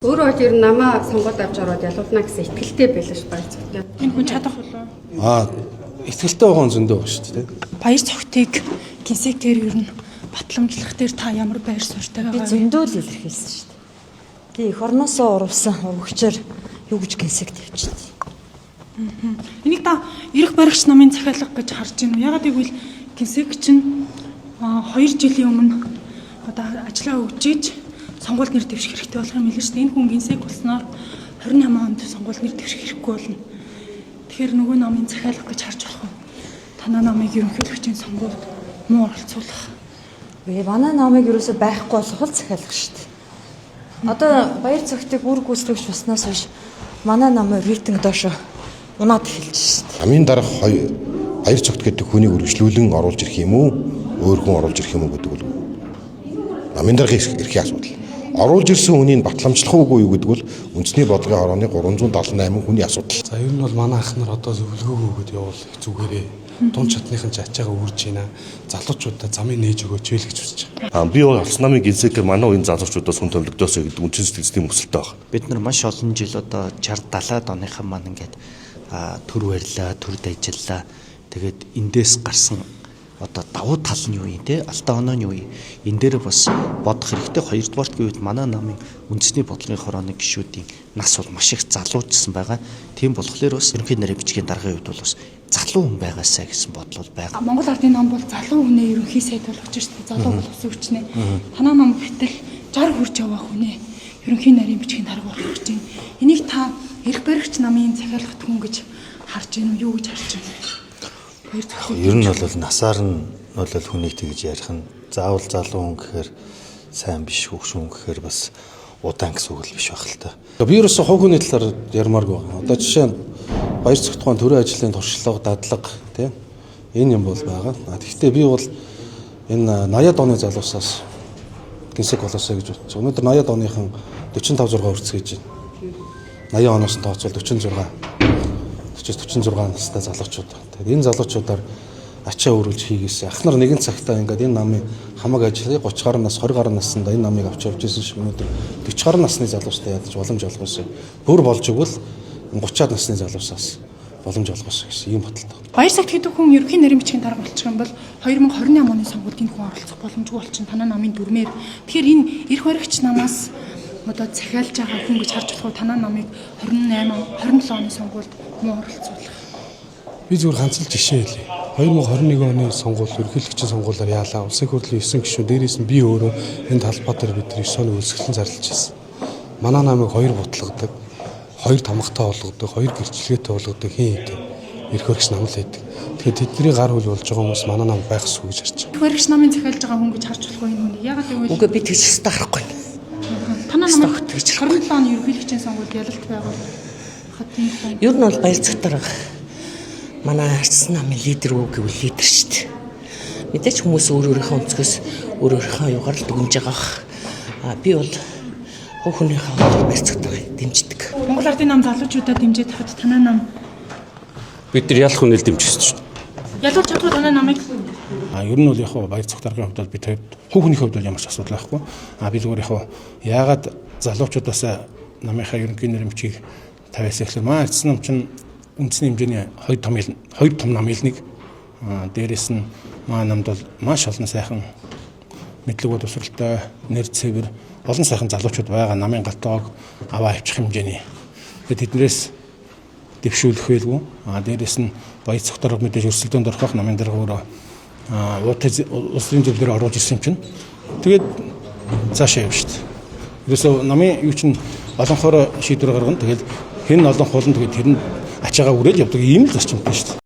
Өөрөө бол ер нь намаа сонгоод авч ороод ялуулна гэсэн итгэлтэй байлаа ш баяр цогт. Энэ хүн чадах болов. Итгэлтэй байгаа хүн зөндөө байна шүү дээ. Баяр цогтыг гинсэг дээр ер нь батламжлах дээр та ямар байр суурьтай байгаа вэ? Зөндөө л илэрхийлсэн шүү дээ. Тий эх орноосоо урвсан урагчаар юу гэж гинсэг тавьчихсан. Энийг та эрх баригч намын захиалга гэж харж байна уу? Ягаад гэвэл гинсэг чинь 2 жилийн өмнө одоо ажиллаа өгчиж сонгуульд нэр дэвших хэрэгтэй болох юм хэлсэн шүү дээ. Энэ хүн гинсэг болсноор 28 онд сонгуульд нэр дэвших хэрэггүй болно. Тэгэхээр нөгөө намын захиалга гэж харж болох уу? Танаа намыг ерөнхийлөгчийн сонгуульд муу оролцуулах. Манай намыг ерөөсөй байхгүй болгох л захиалга шүү дээ. Одоо баяр цогтыг үр гүйцэтгэгч болсноос хойш манай намын рейтинг доошо унаад эхэлж шүү дээ. Амын дараах баяр цогт гэдэг хүнийг үргэлжлүүлэн оруулж ирэх юм уу? Өөр хүн оруулж ирэх юм уу гэдэг бол амын дараахын эрхийн асуудал. Оруулж ирсэн хүнийг батламжлах уугүй юу гэдэг бол үндэсний бодлогын хорооны 378 хүний асуудал. За ер нь бол манай ах нар одоо зөвлөгөөгөө өгöd явуул их зүгээрээ. Тун чатныхын чачаага үрж байна. Залуучуудаа замыг нээж өгөөч вэ гэж хүсэж байгаа. Би бол алс намын гинсэг манай үеийн залуучуудаас хүн төвлөгдөөсэй гэдэг үнэн сэтгэлсний өсөлттэй байна. Бид нар маш олон жил одоо 60 70-аад оныхан маань ингээд төр барьлаа, төрд ажиллаа. Тэгээд эндээс гарсан одоо давуу тал нь юу юм те алдаа оноо нь юу юм энэ дээр бас бодох хэрэгтэй. Хоёрдугаарт гэвэл манай намын үндэсний бодлогын хорооны гишүүдийн нас бол маш их залуужсан байгаа. Тийм болохоор бас ерөнхий нарийн бичгийн даргын хувьд бол бас залуу хүн байгаасаа гэсэн бодол байгаа. Монгол Ардын нам бол залуу хүнээ ерөнхий сайд болгож шүү дээ. Залуу болгосон хүчнээ. Танаа нам гэтэл 60 хүрч яваа хүнээ ерөнхий нарийн бичгийн дарга болгож байна. Энийг та эрх баригч намын захиалгат хүн гэж харж байна уу? Юу гэж харж байна? Ер нь бол насаар нь бол хүнийг тэгж ярих нь заавал залуу хүн гэхээр сайн биш, хөвгшүүн гэхээр бас удаан гэсэн үг л биш байх л та. Би ерөөсөө хог хүний талаар ярмааргүй байна. Одоо жишээ нь баяр цогт тухайн төрийн ажлын туршлага, дадлага тийм энэ юм бол байгаа. Тэгэхдээ би бол энэ 80-аад оны залуусаас гинсэг болоосоо гэж бодсон. Өнөөдөр 80-аад оныхан 45 6 хүрцгээж байна. 80 оноос нь тооцвол 46 настай залуучууд. Тэгээд энэ залуучуудаар ачаа өрүүлж хийгээсэй. Ах нар нэгэн цагтаа ингээд энэ намын хамаг ажлыг 30 гаруй нас, 20 гаруй наснда энэ намыг авч явж ирсэн шиг өнөөдөр 40 гаруй насны залуустай ядаж боломж олгоосэй. Бүр болж игэл 30-аад насны залуусаас боломж олгоосэй гэсэн ийм баталтай. Баяр цагт гэдэг хүн ерөнхий нарийн бичгийн дарга болчих юм бол 2028 оны сонгуульд энэ хүн оролцох боломжгүй болчихно. Танаа намын дүрмээр. Тэгэхээр энэ эрх баригч намаас одоо захиалж байгаа хүн гэж харж болох танаа намыг 27 оны сонгуульд муу оролцуулах. Би зүгээр ганц л жишээ хэлье. 2021 оны сонгуул ерөнхийлөгчийн сонгуулиар яалаа. Улсын хурлын 9 гишүүн дээрээс нь би өөрөө энэ талбай дээр бид нар 9 оны үйлсгэлэн зарлж ирсэн. Манай намыг 2 бутлагддаг, 2 тамгатай болгодог, 2 гэрчлэгээтэй болгодог хин хэдэ эрх баригч нам л байдаг. Тэгэхээр тэдний гар хөл болж байгаа хүмүүс манай нам байх ёсгүй гэж харж байна. Эрх баригч намын захиалж байгаа хүн гэж харж болох юм уу? Ягаад гэвэл Үгүй би тэгж хэвээр харахгүй. танаа намайг 27 оны ерөнхийлөгчийн сонгуульд ялалт байгуул хатын хүн. Ер нь бол баяр цогтор манай арчсан намын лидер үү гэвэл лидер шүү дээ. Мэдээч хүмүүс өөрийнхөө өнцгөөс өөрийнхөө югаар л дүгнж байгаа. Би бол хов хүнийхээ баяр цогторыг дэмждэг. Монгол Ардын нам залуучуудаа дэмжиж тахад танаа нам Бид нар ялах хүнэл дэмжих шүү дээ. ялуулж чадвар танаа намыг Ер нь бол яг баяр цогт даргын хувьд бол бид хов хүнийхээ хувьд бол ямар ч асуудал байхгүй. Би зүгээр яагаад залуучуудаас намынхаа ерөнхий нарийн бичгийг тавиасаа гэхээр манай арчсан нам чинь үндэсний хэмжээний 2 том нам хэлнийг дээрэс нь манай намд бол маш олон сайхан мэдлэг боловсралтай нэр цэвэр олон сайхан залуучууд байгаа. Намын галтоог аваа авчих хэмжээний. Тэднээс дэвшүүлэх байлгүй. Дээрэс нь баяр цогтор мэдээж өрсөлдөөнд орох намын дарга улсын зөвлөөр оруулж ирсэн юм чинь. Тэгээд цаашаа явж шүү дээ. Ерөөсөө намын юу чинь олонхоор шийдвэр гаргана. Тэгээд хэн олон хулан тэгээд тэр нь ачаагаа үрээд явдаг ийм л зарчимтай шүү дээ.